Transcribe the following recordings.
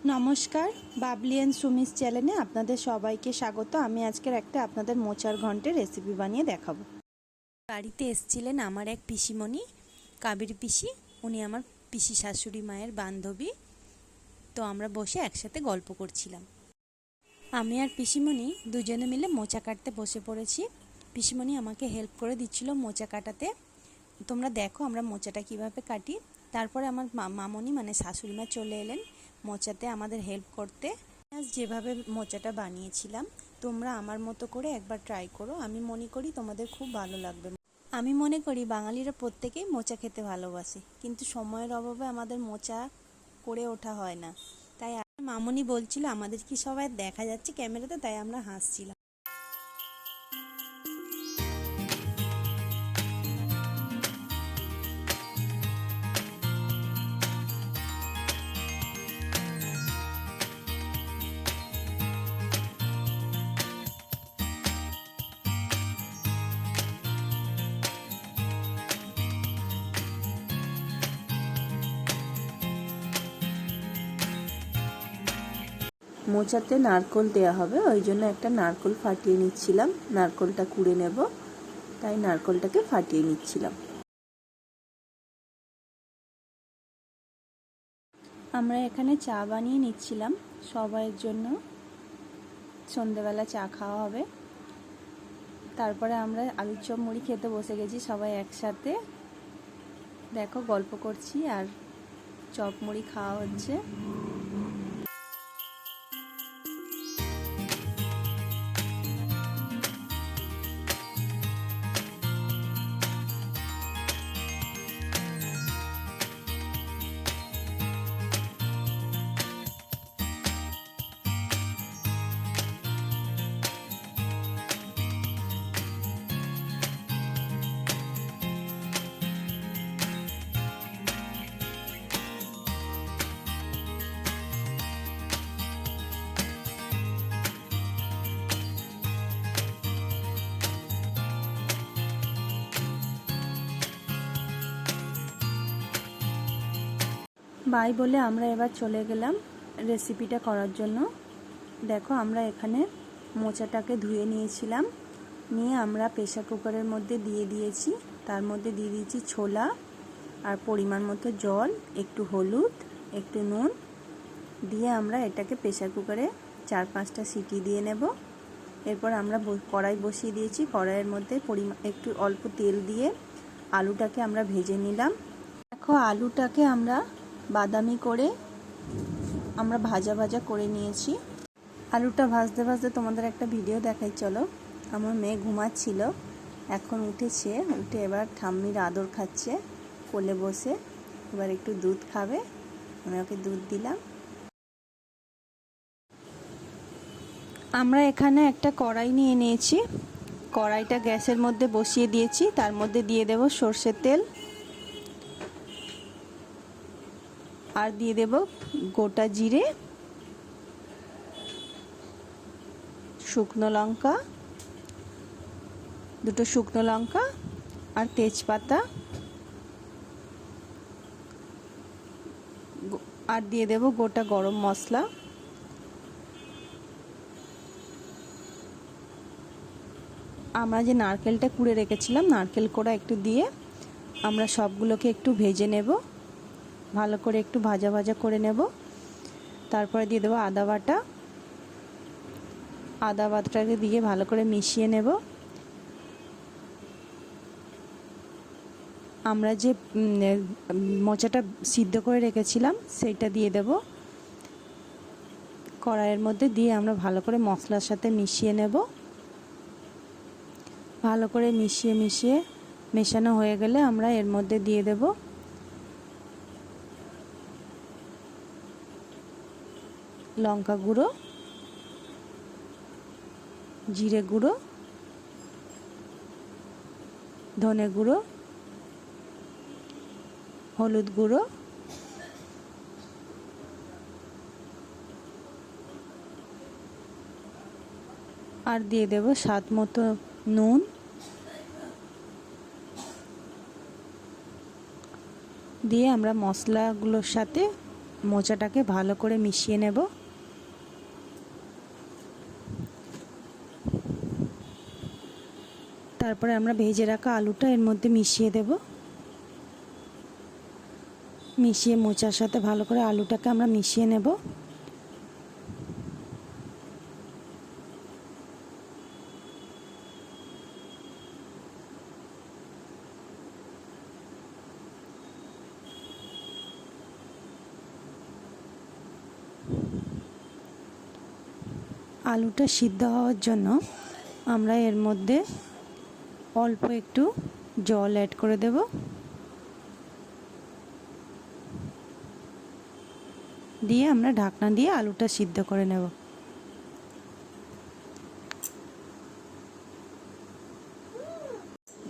নমস্কার, বাবলি অ্যান্ড সুমিস চ্যানেলে আপনাদের সবাইকে স্বাগত। আমি আজকের আপনাদের মোচার ঘন্টের রেসিপি বানিয়ে দেখাবো। বাড়িতে এসেছিলেন আমার এক পিসিমণি, কাবেরী পিসি। উনি আমার পিসি শাশুড়ি মায়ের বান্ধবী। তো আমরা বসে একসাথে গল্প করছিলাম। আমি আর পিসিমণি দুজনে মিলে মোচা কাটতে বসে পড়েছি। পিসিমণি আমাকে হেল্প করে দিচ্ছিল মোচা কাটাতে। তোমরা দেখো আমরা মোচাটা কিভাবে কাটি। তারপরে আমার মামনি মানে শাশুড়ি মা চলে এলেন মোচাতে আমাদের হেল্প করতে। আজ যেভাবে মোচাটা বানিয়েছিলাম তোমরা আমার মতো করে একবার ট্রাই করো। আমি মনে করি তোমাদের খুব ভালো লাগবে। আমি মনে করি বাঙালিরা প্রত্যেকেই মোচা খেতে ভালোবাসে, কিন্তু সময়ের অভাবে আমাদের মোচা করে ওঠা হয় না। তাই মামনি বলছিল আমাদের কি সবাই দেখা যাচ্ছে ক্যামেরাতে, তাই আমরা হাসছিলাম। মোচাতে নারকোল দেওয়া হবে, ওই জন্য একটা নারকোল ফাটিয়ে নিচ্ছিলাম। নারকোলটা কুড়ে নেব, তাই নারকোলটাকে ফাটিয়ে নিচ্ছিলাম। আমরা এখানে চা বানিয়ে নিচ্ছিলাম সবাইয়ের জন্য। সন্ধ্যেবেলা চা খাওয়া হবে। তারপরে আমরা আলুর চপ মুড়ি খেতে বসে গেছি সবাই একসাথে। দেখো গল্প করছি আর চপ মুড়ি খাওয়া হচ্ছে। বাই বলে আমরা এবার চলে গেলাম রেসিপিটা করার জন্য। দেখো আমরা এখানে মোচাটাকে ধুয়ে নিয়েছিলাম, নিয়ে আমরা প্রেসার কুকারের মধ্যে দিয়ে দিয়েছি। তার মধ্যে দিয়ে দিয়েছি ছোলা আর পরিমাণ মতো জল, একটু হলুদ, একটু নুন দিয়ে আমরা এটাকে প্রেসার কুকারে 4-5টা সিটি দিয়ে নেব। এরপর আমরা কড়াই বসিয়ে দিয়েছি। কড়াইয়ের মধ্যে একটু অল্প তেল দিয়ে আলুটাকে আমরা ভেজে নিলাম। দেখো আলুটাকে আমরা বাদামি করে আমরা ভাজা ভাজা করে নিয়েছি। আলুটা ভাজতে ভাজতে তোমাদের একটা ভিডিও দেখাই চলো। আমার মেয়ে ঘুমাচ্ছিল, এখন উঠেছে, উঠে এবার ঠাম্মির আদর খাচ্ছে কোলে বসে। এবার একটু দুধ খাবে, আমি ওকে দুধ দিলাম। আমরা এখানে একটা কড়াই নিয়ে নিয়েছি। কড়াইটা গ্যাসের মধ্যে বসিয়ে দিয়েছি। তার মধ্যে দিয়ে দেব সর্ষের তেল আর দিয়ে দেব গোটা জিরে, শুকনো লঙ্কা, দুটো শুকনো লঙ্কা আর তেজপাতা, আর দিয়ে দেব গোটা গরম মশলা। আমরা যে নারকেলটা কুড়ে রেখেছিলাম, নারকেল কোড়া একটু দিয়ে আমরা সবগুলোকে একটু ভেজে নেব, ভালো করে একটু ভাজা ভাজা করে নেব। তারপরে দিয়ে দেবো আদা বাটা। আদা বাটাটাকে দিয়ে ভালো করে মিশিয়ে নেব। আমরা যে মোচাটা সিদ্ধ করে রেখেছিলাম সেইটা দিয়ে দেব কড়াইয়ের মধ্যে, দিয়ে আমরা ভালো করে মশলার সাথে মিশিয়ে নেব। ভালো করে মিশিয়ে মেশানো হয়ে গেলে আমরা এর মধ্যে দিয়ে দেব লঙ্কা গুঁড়ো, জিরে গুঁড়ো, ধনে গুঁড়ো, হলুদ গুঁড়ো, আর দিয়ে দেব স্বাদ মতো নুন। দিয়ে আমরা মশলাগুলোর সাথে মোচাটাকে ভালো করে মিশিয়ে নেব। তারপরে আমরা ভেজে রাখা আলুটা এর মধ্যে মিশিয়ে দেব। মিশিয়ে মোচার সাথে ভালো করে আলুটাকে আমরা মিশিয়ে নেব। আলুটা সিদ্ধ হওয়ার জন্য আমরা এর মধ্যে অল্প একটু জল অ্যাড করে দেব। দিয়ে আমরা ঢাকনা দিয়ে আলুটা সিদ্ধ করে নেব।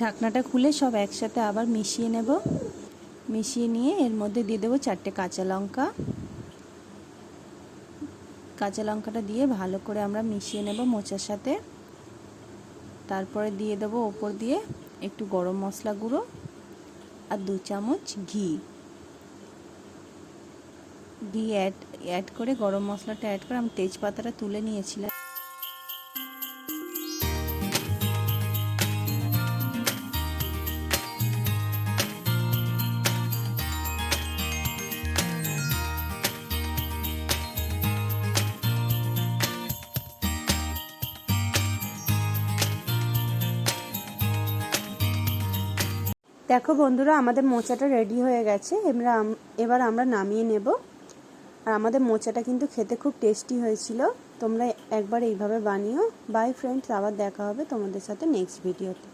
ঢাকনাটা খুলে সব একসাথে আবার মিশিয়ে নেব। মিশিয়ে নিয়ে এর মধ্যে দিয়ে দেবো 4টে কাঁচা লঙ্কা। কাঁচা লঙ্কাটা দিয়ে ভালো করে আমরা মিশিয়ে নেব মোচার সাথে। তারপরে দিয়ে দেবো ওপর দিয়ে একটু গরম মশলা গুঁড়ো আর 2 চামচ ঘি অ্যাড করে গরম মশলাটা অ্যাড করে আমি তেজপাতাটা তুলে নিয়েছিলাম। দেখো বন্ধুরা, আমাদের মোচাটা রেডি হয়ে গেছে। এবার আমরা নামিয়ে নেব। আর আমাদের মোচাটা কিন্তু খেতে খুব টেস্টি হয়েছিল। তোমরা একবার এইভাবে বানিও। বাই ফ্রেন্ডস, আবার দেখা হবে তোমাদের সাথে নেক্সট ভিডিওতে।